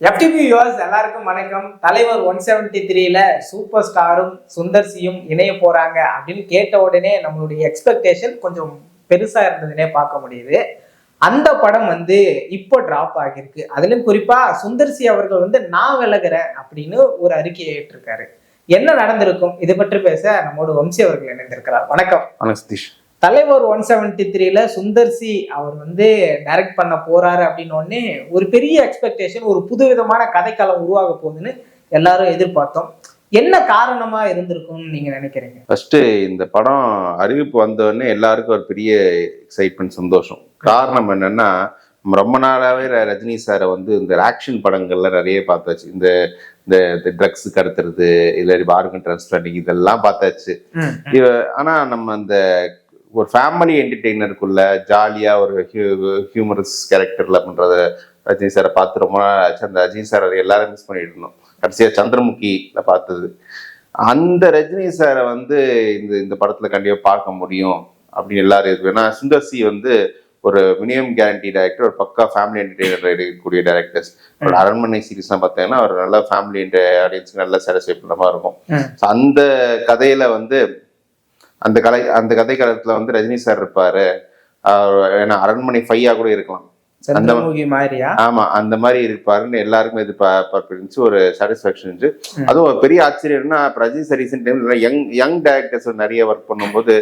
FTP viewers எல்லாருக்கும் வணக்கம். தலைவர் 173ல சூப்பர் ஸ்டாரும் சுந்தர்சியும் இணைய போறாங்க அப்படின்னு கேட்ட உடனே நம்மளுடைய எக்ஸ்பெக்டேஷன் கொஞ்சம் பெருசா இருந்ததுன்னே பார்க்க முடியுது. அந்த படம் இப்போ டிராப் ஆகியிருக்கு. அதுலயும் குறிப்பா சுந்தர்சி அவர்கள் நான் விலகுறேன் அப்படின்னு ஒரு அறிக்கையை ஏற்றிருக்காரு. என்ன நடந்திருக்கும் இதை பற்றி பேச நம்மோட வம்சி அவர்கள் இணைந்திருக்கிறார். வணக்கம். சதீஷ். தலைவர் 173ல சுந்தர்சி அவர் டைரக்ட் பண்ண போறாரு அப்படின்னு ஒரு பெரிய எக்ஸ்பெக்டேஷன், ஒரு புதுவிதமான கதைக்களம் உருவாக போகுதுன்னு எல்லாரும் எதிர்பார்த்தோம். என்ன காரணமா இருந்திருக்கும்னு நீங்க நினைக்கிறீங்க? ஃபர்ஸ்ட் இந்த படம் அறிவிப்பு வந்தோடனே எல்லாருக்கும் ஒரு பெரிய எக்ஸைட்மெண்ட், சந்தோஷம். காரணம் என்னன்னா, ரொம்ப நாளாவே ரஜினி சாரை இந்த ஆக்ஷன் படங்கள்ல நிறைய பார்த்தாச்சு. இந்த இந்த ட்ரக்ஸ் கடத்துறது, இல்லை ஆர்கன் டிரான்ஸ்பிளான்டிங், இதெல்லாம் பார்த்தாச்சு. ஆனா நம்ம அந்த ஒரு ஃபேமிலி என்டர்டெய்னருக்குள்ள ஜாலியா ஒரு ஹியூமரஸ் கேரக்டர்ல பண்றத ரஜினி சாரை பார்த்து ரொம்ப நாள் ஆச்சு. அந்த ரஜினி சார் எல்லாரும் மிஸ் பண்ணிட்டு இருந்தோம். கடைசியா சந்திரமுகில பார்த்தது. அந்த ரஜினி சாரை இந்த படத்துல கண்டிப்பா பார்க்க முடியும் அப்படின்னு எல்லாரும் இருக்கு. ஏன்னா சுந்தர்சி ஒரு மினிமம் கேரண்டி டைரக்டர், ஒரு பக்கா ஃபேமிலி என்டர்டெய்னர் எடுக்கக்கூடிய டைரக்டர்ஸ். அரண்மனை சீரீஸ்லாம் பார்த்தீங்கன்னா ஒரு நல்ல ஃபேமிலி ஆடியன்ஸுக்கு நல்லா சாட்டிஸ்ஃபை பண்ற மாதிரி இருக்கும். அந்த கதையில அந்த கதை காலத்துல ரஜினி சார் இருப்பாரு. ஏன்னா அரண்மனை 5 கூட இருக்கலாம். ஆமா, அந்த மாதிரி இருப்பாருன்னு எல்லாருக்குமே எதிர்பார்ப்பு, ஒரு சாட்டிஸ்பாக்சன் இருந்துச்சு. அதுவும் ஒரு பெரிய ஆச்சரியம்னா, ரஜினி சார் ரீசெண்ட் டைம்ல யங் டைரக்டர்ஸ் நிறைய ஒர்க் பண்ணும்போது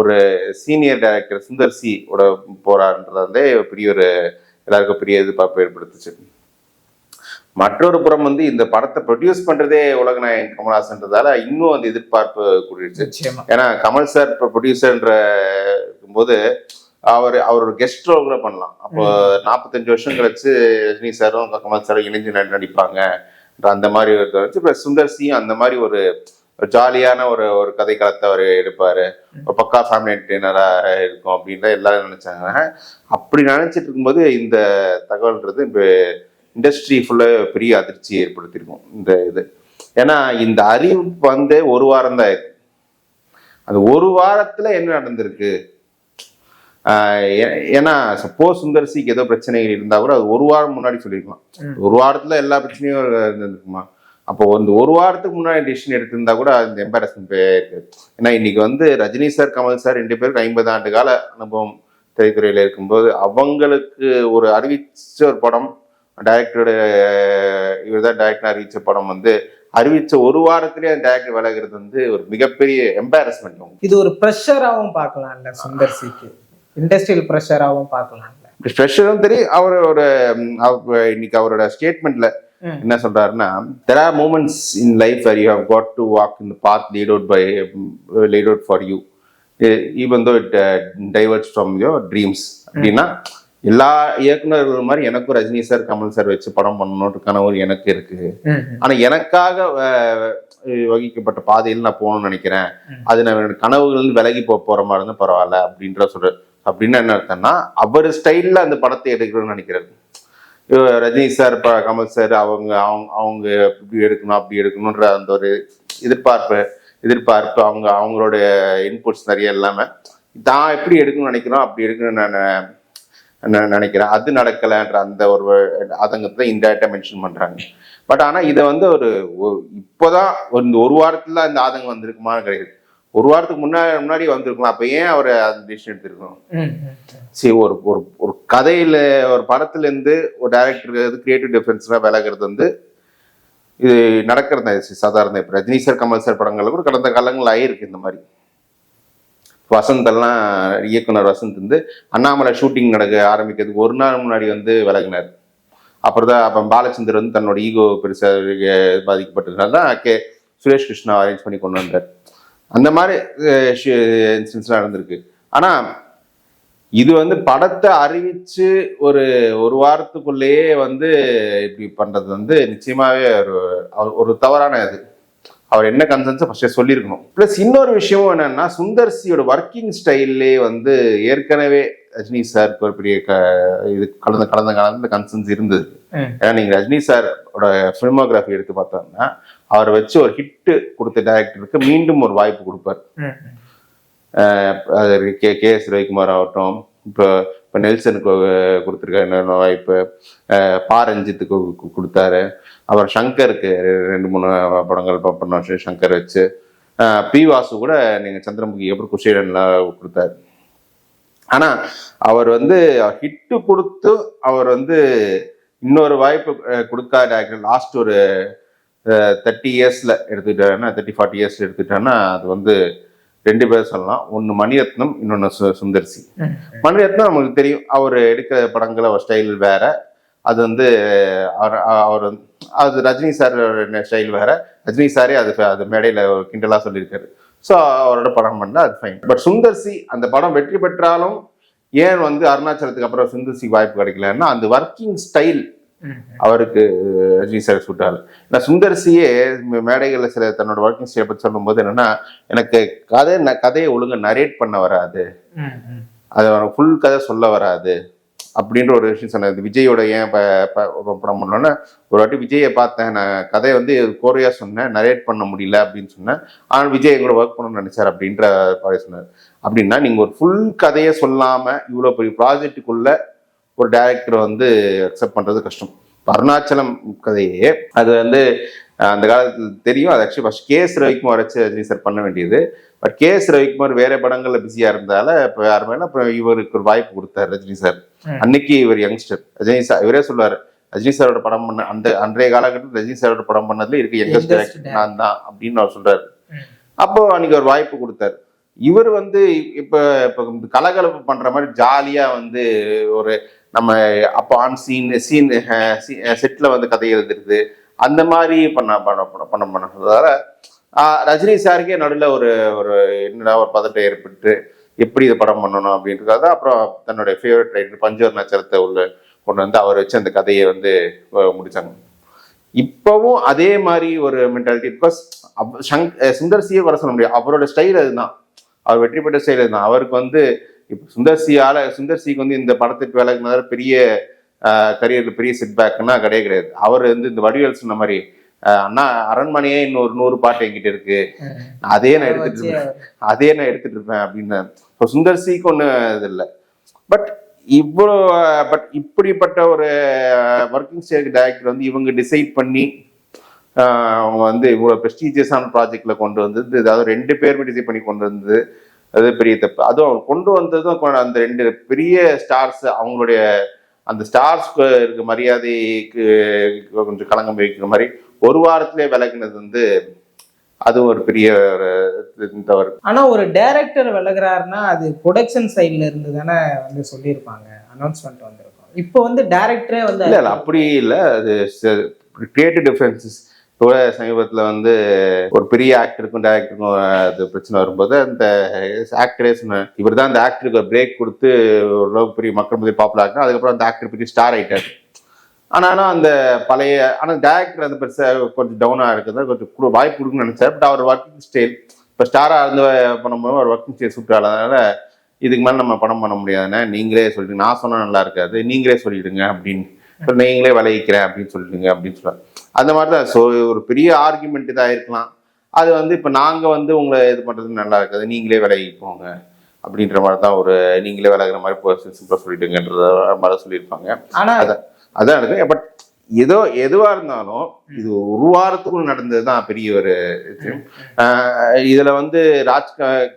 ஒரு சீனியர் டைரக்டர் சுந்தர்சி ஓட போறாருன்றதே எல்லாருக்கும் பெரிய எதிர்பார்ப்பு ஏற்படுத்துச்சு. மற்றொரு புறம் இந்த படத்தை ப்ரொடியூஸ் பண்றதே உலகநாயகன் கமல்ஹாசன்றதால இன்னும் எதிர்பார்ப்பு கூடிடுச்சு. ஏன்னா கமல் சார் இப்போ ப்ரொடியூசர்ன்ற போது அவர் ஒரு கெஸ்ட் ரோல் கூட பண்ணலாம். அப்போ 45 வருஷம் கழிச்சு ரஜினி சாரும் கமல் சாரும் இணைஞ்சு நடிப்பாங்க அந்த மாதிரி இப்போ சுந்தர்சியும் அந்த மாதிரி ஒரு ஜாலியான ஒரு கதை களத்தை அவர் எடுப்பாரு. ஒரு பக்கா ஃபேமிலி என்டர்டெய்னரா இருக்கும் அப்படின்னு எல்லாரும் நினைச்சாங்க. அப்படி நினைச்சிட்டு இருக்கும்போது இந்த தகவல்ன்றது இப்போ இண்டஸ்ட்ரி ஃபுல்லா பெரிய அதிர்ச்சி ஏற்படுத்தியிருக்கும் இந்த ஏன்னா இந்த அறிவிப்பு ஒரு வாரம் தான் இருக்கு. அந்த ஒரு வாரத்துல என்ன நடந்திருக்கு? ஏன்னா சப்போஸ் சுந்தர்சிக்கு ஏதோ பிரச்சனைகள் இருந்தா கூட அது ஒரு வாரம் முன்னாடி சொல்லியிருக்கலாம். ஒரு வாரத்துல எல்லா பிரச்சனையும் இருந்திருக்குமா? அப்போ ஒரு வாரத்துக்கு முன்னாடி டிசிஷன் எடுத்திருந்தா கூட அந்த எம்பாரஸ்மெண்ட் இருக்கு. ஏன்னா இன்னைக்கு ரஜினி சார், கமல் சார் 2 பேருக்கு 50 ஆண்டு கால அனுபவம் திரைத்துறையில இருக்கும்போது அவங்களுக்கு ஒரு அறிவிச்ச ஒரு படம், டைரக்டரோட இவர் தான் டைரக்டர் அறிவிச்ச படம் அறிவிச்ச ஒரு வாரத்திலேயே அந்த டைரக்டர் விலகிறது ஒரு மிகப்பெரிய எம்பாரஸ்மெண்ட். இது ஒரு ப்ரெஷராகவும் பார்க்கலாம்ல, சுந்தர்சிக்கு இண்டஸ்ட்ரியல் ப்ரெஷராகவும் பார்க்கலாம்ல. ப்ரெஷரும் தெரியும். இன்னைக்கு அவரோட ஸ்டேட்மெண்ட்ல என்ன சொல்றாருன்னா, there are moments in life where you have got to walk in the path laid out for you even though it diverges from your dreams. அப்படின்னா எல்லா இயக்குநர்கள் மாதிரி எனக்கும் ரஜினி சார், கமல் சார் வச்சு படம் பண்ணணுன்ற கனவு எனக்கு இருக்கு. ஆனா எனக்காக வகிக்கப்பட்ட பாதையில் நான் போகணும்னு நினைக்கிறேன். அது நான் என்னோட கனவுகள் விலகி போற மாதிரி இருந்தா பரவாயில்ல அப்படின்ற அப்படின்னு என்ன அர்த்தம்னா, அவர் ஸ்டைல்ல அந்த படத்தை எடுக்கணும்னு நினைக்கிறாரு. ரஜினி சார், கமல் சார் அவங்க இப்படி எடுக்கணும் அப்படி எடுக்கணும்ன்ற அந்த ஒரு எதிர்பார்ப்பு அவங்களோட இன்புட்ஸ் நிறைய இல்லாம தான் எப்படி எடுக்கணும்னு நினைக்கிறோம் அப்படி எடுக்கணும்னு நான் நினைக்கிறேன். அது நடக்கலன்ற அந்த ஒரு அதங்கத்தை இன்டைரக்டா மென்ஷன் பண்றாங்க. பட் ஆனா இதை ஒரு இப்போதான் ஒரு வாரத்துல அந்த ஆதங்கம் வந்திருக்குமா? கிடையாது. ஒரு வாரத்துக்கு முன்னாடி வந்திருக்கலாம். அப்ப ஏன் அவர் அந்த டிசிஷன் எடுத்திருக்கணும்? சரி, ஒரு கதையில ஒரு படத்துல இருந்து ஒரு டைரக்டர் கிரியேட்டிவ் டிஃபரன்ஸ்ல விலகிறது இது நடக்கிறது சாதாரண. இப்ப ரஜினி சார், கமல் சார் படங்கள்ல கூட கடந்த காலங்கள் ஆயிருக்கு இந்த மாதிரி. வசந்த் எல்லாம் இயக்குனர் வசந்த் அண்ணாமலை ஷூட்டிங் ஆரம்பிக்கிறதுக்கு ஒரு நாள் முன்னாடி விலகினார். அப்புறம் தான் அப்போ பாலச்சந்தர் தன்னோட ஈகோ பெருசா பாதிக்கப்பட்டதுனால தான் சுரேஷ் கிருஷ்ணா அரேஞ்ச் பண்ணி கொண்டு வந்தார். அந்த மாதிரி இன்சிடென்ட்ஸ்லாம் நடந்திருக்கு. ஆனா இது படத்தை அறிவிச்சு ஒரு வாரத்துக்குள்ளேயே இப்படி பண்றது நிச்சயமாவே ஒரு தவறான இது. அவர் என்ன கன்சர்ன்ஸ் ஃபர்ஸ்ட் சொல்லியிருக்கணும். பிளஸ் இன்னொரு விஷயமும் என்னன்னா, சுந்தர்சியோட ஒர்க்கிங் ஸ்டைல்லே ஏற்கனவே ரஜினி சாருக்கு ஒரு பெரிய இது கடந்த காலத்துல கன்சர்ன்ஸ் இருந்தது. ஏன்னா நீங்க ரஜினி சாரோட ஃபிலிமோகிராஃபி எடுத்து பார்த்தோம்னா, அவரை வச்சு ஒரு ஹிட் கொடுத்த டைரக்டருக்கு மீண்டும் ஒரு வாய்ப்பு கொடுப்பார். கே எஸ் ரவிக்குமார் ஆகட்டும், இப்போ நெல்சனுக்கு கொடுத்துருக்காரு வாய்ப்பு, ரஞ்சித்துக்கு கொடுத்தாரு, அப்புறம் சங்கருக்கு 2-3 படங்கள் பண்ண சங்கர் வச்சு, பி வாசு கூட நீங்கள் சந்திரமுகி எப்படி குஷேடன்லாம் கொடுத்தாரு. ஆனால் அவர் வந்து ஹிட்டு கொடுத்து அவர் வந்து இன்னொரு வாய்ப்பு கொடுக்காத லாஸ்ட் ஒரு 30 இயர்ஸில் எடுத்துக்கிட்டாருன்னா 30-40 இயர்ஸ் எடுத்துக்கிட்டாருன்னா அது வந்து 2 பேர் சொல்லலாம். ஒன்று மணிரத்னம், இன்னொன்று சுந்தர்சி. மணிரத்னம் நமக்கு தெரியும், அவர் எடுக்கிற படங்கள் அவர் ஸ்டைல் வேற, அது வந்து அவர் அது ரஜினி சார் ஸ்டைல் வேற. ரஜினி சாரே அது மேடையில் ஒரு கிண்டலாக சொல்லியிருக்காரு. ஸோ அவரோட படம் பண்ணால் அது ஃபைன். பட் சுந்தர்சி அந்த படம் வெற்றி பெற்றாலும் ஏன் வந்து அருணாச்சலத்துக்கு அப்புறம் சுந்தர்சிக்கு வாய்ப்பு கிடைக்கலன்னா அந்த ஒர்க்கிங் ஸ்டைல் அவருக்கு ரஜினி சார் சூட்டாரு. நான் சுந்தர்சியே மேடைகளில் சில தன்னோட ஒர்க்கிங் ஸ்டைலை பற்றி சொல்லும்போது என்னன்னா, எனக்கு கதையை ஒழுங்கா நரேட் பண்ண வராது, அது ஃபுல் கதை சொல்ல வராது அப்படின்ற ஒரு விஷயம் சொன்னது. விஜயோட ஏன் படம் பண்ணோன்னா, ஒரு வாட்டி விஜயை பார்த்தேன், நான் கதையை வந்து கோரையா சொன்னேன், நரேட் பண்ண முடியல அப்படின்னு சொன்னேன், ஆனால் விஜய் கூட ஒர்க் பண்ணணும்னு நினைச்சார் அப்படின்ற சொன்னார். அப்படின்னா நீங்கள் ஒரு ஃபுல் கதையை சொல்லாமல் இவ்வளோ பெரிய ப்ராஜெக்டுக்குள்ள ஒரு டைரக்டரை வந்து அக்செப்ட் பண்ணுறது கஷ்டம். அருணாச்சலம் கதையே அது வந்து அந்த காலத்தில் தெரியும், அது ஆக்சுவலி ஃபர்ஸ்ட் கேஎஸ் ரவிக்குமார் வச்சு ரஜினி சார் பண்ண வேண்டியது. பட் கேஎஸ் ரவிக்குமார் வேற படங்கள்ல பிஸியா இருந்தால இப்போ யாருமே அப்புறம் இவருக்கு ஒரு வாய்ப்பு கொடுத்தாரு ரஜினி சார். அன்னைக்கு இவர் யங்ஸ்டர். ரஜினி சார் இவரே சொல்லுவாரு, ரஜினி சாரோட படம் பண்ண அன்றைய காலகட்டத்தில் ரஜினி சாரோட படம் பண்ணதுல இருக்கு யங்கஸ்ட் டைரக்டர் நான் தான் அப்படின்னு அவர் சொல்றாரு. அப்போ அன்னைக்கு ஒரு வாய்ப்பு கொடுத்தாரு. இவர் வந்து இப்ப கலகலப்பு பண்ற மாதிரி ஜாலியா வந்து ஒரு நம்ம அப்போ ஆன் சீன் செட்ல வந்து கதை எழுதுறது அந்த மாதிரி பண்ணதால ரஜினி சாருக்கே நடுவில் ஒரு என்னடா ஒரு பதட்டம் ஏற்பட்டு எப்படி இதை படம் பண்ணணும் அப்படின்றத அப்புறம் தன்னுடைய ஃபேவரட் ரைட்டர் பஞ்சவர் நட்சத்திரத்தை உள்ள கொண்டு வந்து அவர் வச்சு அந்த கதையை வந்து முடிச்சாங்க. இப்பவும் அதே மாதிரி ஒரு மென்டாலிட்டி. பிகாஸ் சுந்தர்சியே வர சொல்ல முடியாது, அவரோட ஸ்டைல் அதுதான், அவர் வெற்றி பெற்ற ஸ்டைல் அதுதான். அவருக்கு வந்து இப்போ சுந்தர்சிக்கு வந்து இந்த படத்துக்கு வேலைக்குனால பெரிய கரியர்ல பெரிய செட்பேக்னா கிடையாது. அவர் வந்து இந்த வடிவேல் சொன்ன மாதிரி அண்ணா அரண்மனையே இன்னொரு 100 பாட்டு என்கிட்ட இருக்கு, அதே நான் எடுத்துட்டு இருப்பேன் அப்படின்னு. சுந்தர்சிக்கு ஒண்ணு இது இல்லை. பட் இப்படிப்பட்ட ஒரு ஒர்க்கிங் ஸ்டேஜ் டைரக்டர் வந்து இவங்க டிசைட் பண்ணி அவங்க வந்து இவ்வளவு ப்ரெஸ்டீஜியஸான ப்ராஜெக்ட்ல கொண்டு வந்தது, அதாவது 2 பேருமே டிசைட் பண்ணி கொண்டு வந்தது அது பெரிய தப்பு. அதுவும் அவங்க கொண்டு வந்ததும் அந்த 2 பெரிய ஸ்டார்ஸ் அவங்களுடைய அந்த ஸ்டார்ஸ்க்கு இருக்க மரியாதைக்கு கொஞ்சம் களங்கம் வைக்கிற மாதிரி ஒரு வாரத்திலே விலகினது வந்து அது ஒரு பெரிய தவறு. ஆனா ஒரு டைரக்டர் விலகுறாருன்னா அது ப்ரொடக்ஷன் சைட்ல இருந்து தானே வந்து சொல்லியிருப்பாங்க, அனௌன்ஸ்மெண்ட் வந்திருக்கும். இப்போ வந்து டைரக்டரே வந்து இல்ல அப்படி இல்லை, அது கிரியேட்டிவ் டிஃபரன்சஸ். இப்போ சமீபத்தில் வந்து ஒரு பெரிய ஆக்டருக்கும் டைரக்டருக்கும் அது பிரச்சனை வரும்போது அந்த ஆக்டரே சொன்னேன், இவர் தான் அந்த ஆக்டருக்கு ஒரு பிரேக் கொடுத்து ஓரளவுக்கு பெரிய மக்கள் மத்தியில் பாப்புலர் ஆகினா, அதுக்கப்புறம் அந்த ஆக்டர் பெரிய ஸ்டார் ஆகிட்டார். ஆனாலும் அந்த பழைய டைரக்டர் அந்த பெருசாக கொஞ்சம் டவுனாக இருக்குது, கொஞ்சம் வாய்ப்பு கொடுக்குன்னு நினைச்சார். பட் அவர் ஒர்க்கிங் ஸ்டைல் இப்போ ஸ்டாராக இருந்து பண்ணும்போது அவர் ஒர்க்கிங் ஸ்டைல் சூட்டாளனால இதுக்கு மேலே நம்ம படம் பண்ண முடியாதுன்னா நீங்களே சொல்லிட்டு, நான் சொன்னால் நல்லா இருக்காது, நீங்களே சொல்லிடுங்க அப்படின்னு, நீங்களே விளைவிக்கிறேன் அப்படின்னு சொல்லிடுங்க அப்படின்னு சொல்லுவாங்க. அந்த மாதிரி தான். ஸோ ஒரு பெரிய ஆர்குமெண்ட் இதாக இருக்கலாம். அது வந்து இப்போ நாங்கள் வந்து உங்களை இது பண்ணுறது நல்லா இருக்காது, நீங்களே விலகி போங்க அப்படின்ற மாதிரி தான் ஒரு நீங்களே விலகிற மாதிரி சிம்பிளாக சொல்லிட்டுங்கன்றத மாதிரி சொல்லியிருப்பாங்க. ஆனால் அதான் இருக்கு. பட் எதுவா இருந்தாலும் இது ஒரு வாரத்துக்குள்ள நடந்தது தான் பெரிய ஒரு விஷயம். இதுல வந்து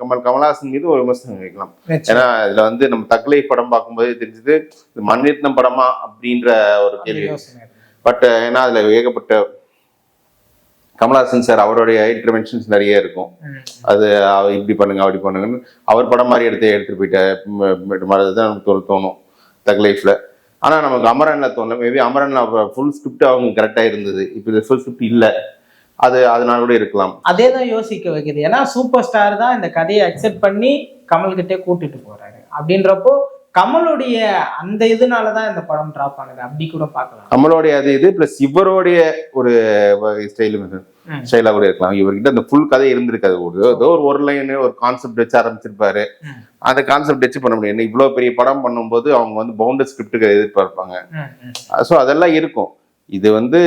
கமல்ஹாசன் மீது ஒரு விமர்சனம் வைக்கலாம். ஏன்னா இதுல வந்து நம்ம தக்லை படம் பார்க்கும்போது தெரிஞ்சது மணிரத்னம் படமா அப்படின்ற ஒரு கேள்வி. பட் ஏன்னா அதுல ஏகப்பட்ட கமல்ஹாசன் சார் அவருடைய இன்டர்வென்ஷன்ஸ் நிறைய இருக்கும். அது இப்படி பண்ணுங்க அப்படி பண்ணுங்கன்னு அவர் படம் மாதிரி எடுத்துட்டு போயிட்ட மாதிரி தான் நமக்கு தோணும் தக்லைஃப்ல. ஆனால் நமக்கு அமரன்ல தோணல. மேபி அமரன்ல ஃபுல் ஸ்கிரிப்ட் அவங்க கரெக்டாக இருந்தது, இப்போ இது ஃபுல் ஸ்கிரிப்ட் இல்லை, அதனால கூட இருக்கலாம். அதே தான் யோசிக்க வைக்குது. ஏன்னா சூப்பர் ஸ்டார் தான் இந்த கதையை அக்செப்ட் பண்ணி கமல்கிட்டே கூட்டிட்டு போறாரு அப்படின்றப்போ கமலுடைய அந்த இதனாலதான் இந்த படம் டிராப் ஆனது அப்படி கூட பார்க்கலாம். கமலோடைய அது இது பிளஸ் இவருடைய ஒரு ஸ்டைலா கூட இருக்கலாம். இவர்கிட்ட அந்த ஃபுல் கதை இருந்திருக்காது. ஏதோ ஒரு லைன் ஒரு கான்செப்ட் வச்சு ஆரம்பிச்சிருப்பாரு, அந்த கான்செப்ட் வச்சு பண்ண முடியும். இவ்வளவு பெரிய படம் பண்ணும்போது அவங்க வந்து பவுண்டட் ஸ்கிரிப்டுக்கு எதிர்பார்ப்பாங்க. ஸோ அதெல்லாம் இருக்கும். இது வந்து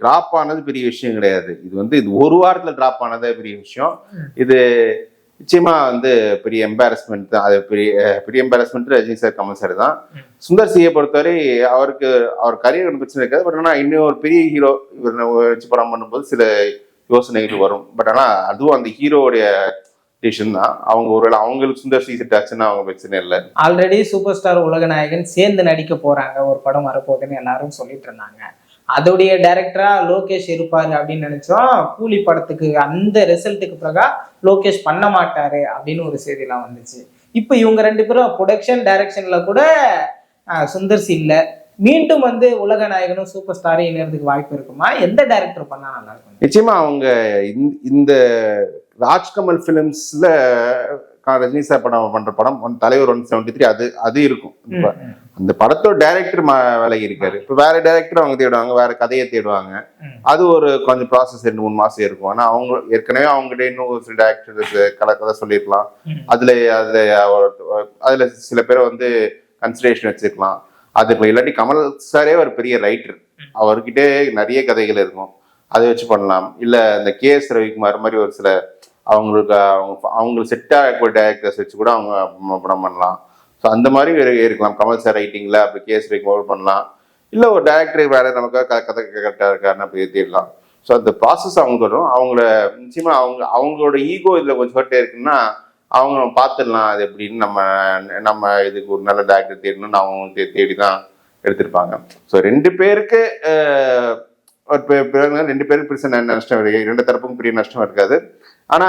டிராப் ஆனது பெரிய விஷயம் கிடையாது. இது ஒரு வாரத்துல டிராப் ஆனதே பெரிய விஷயம். இது நிச்சயமா வந்து பெரிய எம்பாரஸ்மெண்ட் தான். அது பெரிய பெரிய embarrassment Rajini sir, Kamal sir தான். சுந்தர் சியை பொறுத்தவரை அவருக்கு அவர் கரியர் ஒன்றும் பிரச்சனை இருக்காது. பட் ஆனால் இன்னும் ஒரு பெரிய ஹீரோ இவர் வச்சு படம் பண்ணும்போது சில யோசனைகள் வரும். பட் ஆனால் அதுவும் அந்த ஹீரோவுடைய டிசிஷன் தான். அவங்க ஒருவேளை அவங்களுக்கு சுந்தர் சி செட் ஆச்சுன்னா அவங்க பிரச்சனை இல்லை. ஆல்ரெடி சூப்பர் ஸ்டார் உலகநாயகன் சேர்ந்து நடிக்க போறாங்க, ஒரு படம் வரப்போகுதுன்னு எல்லாரும் சொல்லிட்டு இருந்தாங்க. அதோடைய டைரக்டரா லோகேஷ் இருப்பாரு அப்படின்னு நினைச்சோம். கூலி படத்துக்கு அந்த ரிசல்ட்டுக்கு பிறகா லோகேஷ் பண்ண மாட்டாரு அப்படின்னு ஒரு செய்தியெல்லாம் வந்துச்சு. இப்போ இவங்க 2 பேரும் ப்ரொடக்ஷன் டைரக்ஷன்ல கூட சுந்தர் சி இல்ல. மீண்டும் வந்து உலகநாயகனும் சூப்பர் ஸ்டாரும் இணையறதுக்கு வாய்ப்பு இருக்குமா? எந்த டைரக்டர் பண்ணா நல்லா இருக்கும்? நிச்சயமா அவங்க இந்த ராஜ்கமல் பிலிம்ஸ்ல ரஜினி சார் படம் பண்ற படம் தலைவர் 173 அது இருக்கும். அந்த படத்தோட டைரக்டர் விலகி இருக்காரு. இப்ப வேற டைரக்டர் அவங்க தேடுவாங்க, வேற கதையை தேடுவாங்க. அது ஒரு கொஞ்சம் ப்ராசஸ் 2-3 மாசம் இருக்கும். ஆனா அவங்க ஏற்கனவே அவங்ககிட்ட இன்னும் ஒரு சில டைரக்டர்ஸ் கதை சொல்லிருக்கலாம். அதுல சில பேரை வந்து கன்சிடரேஷன் வச்சிருக்கலாம். அது இப்போ இல்லாட்டி கமல் சாரே ஒரு பெரிய ரைட்டர், அவர்கிட்ட நிறைய கதைகள் இருக்கும், அதை வச்சு பண்ணலாம். இல்ல இந்த KS ரவிக்குமார் மாதிரி ஒரு சில அவங்களுக்கு செட்டா டைரக்டர்ஸ் வச்சு கூட அவங்க படம் பண்ணலாம். ஸோ அந்த மாதிரி இருக்கலாம். கமல் சார் ரைட்டிங்ல அப்படி KS ரவிக்குமார் பண்ணலாம். இல்ல ஒரு டைரக்டர் வேற நமக்காக கதை கரெக்டா இருக்காருன்னு அப்படி தேடலாம். ஸோ அந்த ப்ராசஸ் அவங்களுக்கு வரும். அவங்கள நிச்சயமா அவங்களோட ஈகோ இதுல கொஞ்சம் ஹர்ட்டே இருக்குன்னா அவங்க பார்த்துடலாம் அது எப்படின்னு. நம்ம இதுக்கு ஒரு நல்ல டைரக்டர் தேடணும்னு அவங்க தேடிதான் எடுத்திருப்பாங்க. ஸோ 2 பேருக்கு 2 பேருக்கு பெருசா நஷ்டம் இருக்கு. 2 தரப்புக்கும் பெரிய நஷ்டம் இருக்காது. ஆனா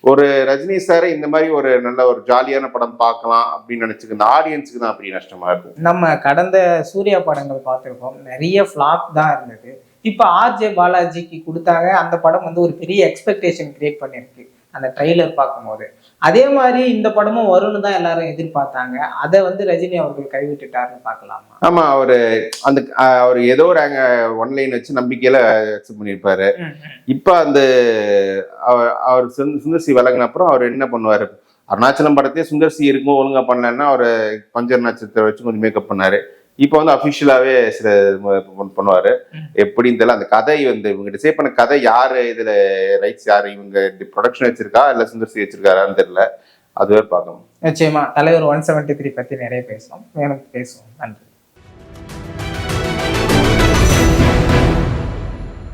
ஒரு ரஜினி சாரை இந்த மாதிரி ஒரு நல்ல ஒரு ஜாலியான படம் பார்க்கலாம் அப்படின்னு நினைச்சுக்க இந்த ஆடியன்ஸுக்கு தான் பெரிய நஷ்டமா இருக்கும். நம்ம கடந்த சூர்யா படங்கள் பார்த்துருக்கோம், நிறைய ஃபிளாப் தான் இருந்தது. இப்போ RJ பாலாஜிக்கு கொடுத்தாங்க, அந்த படம் வந்து ஒரு பெரிய எக்ஸ்பெக்டேஷன் கிரியேட் பண்ணிருக்கு அந்த ட்ரெய்லர் பார்க்கும்போது. அதே மாதிரி இந்த படமும் வரும்னு தான் எல்லாரும் எதிர்பார்த்தாங்க. அதை வந்து ரஜினி அவர்கள் கைவிட்டுட்டாருன்னு பார்க்கலாமா? ஆமா, அவர் ஏதோ ஒரு ஒன்லைன் வச்சு நம்பிக்கையில அக்செப்ட் பண்ணியிருப்பாரு. இப்ப அந்த அவர் சுந்தர் சி விலகின அப்புறம் அவர் என்ன பண்ணுவாரு, அருணாச்சலம் படத்தையே சுந்தர் சி இருக்கும் ஒழுங்கா பண்ணலன்னா அவர் பஞ்சர் நட்சத்திரம் வச்சு கொஞ்சம் மேக்கப் பண்ணாரு. இப்போ வந்து அபிஷியலாவே சில பண்ணுவாரு. எப்படின்னு தெரியல. அந்த கதை வந்து இவங்க டிசைட் பண்ண கதை யாரு, இதுல ரைட்ஸ் யாரு, இவங்க ப்ரொடக்ஷன் வச்சிருக்கா இல்ல சுந்தர் சி வச்சிருக்காரான்னு தெரியல. அதுவே பார்க்கணும். நிச்சயமா தலைவர் 173 பத்தி நிறைய பேசுவோம், மேலும் பேசுவோம். நன்றி.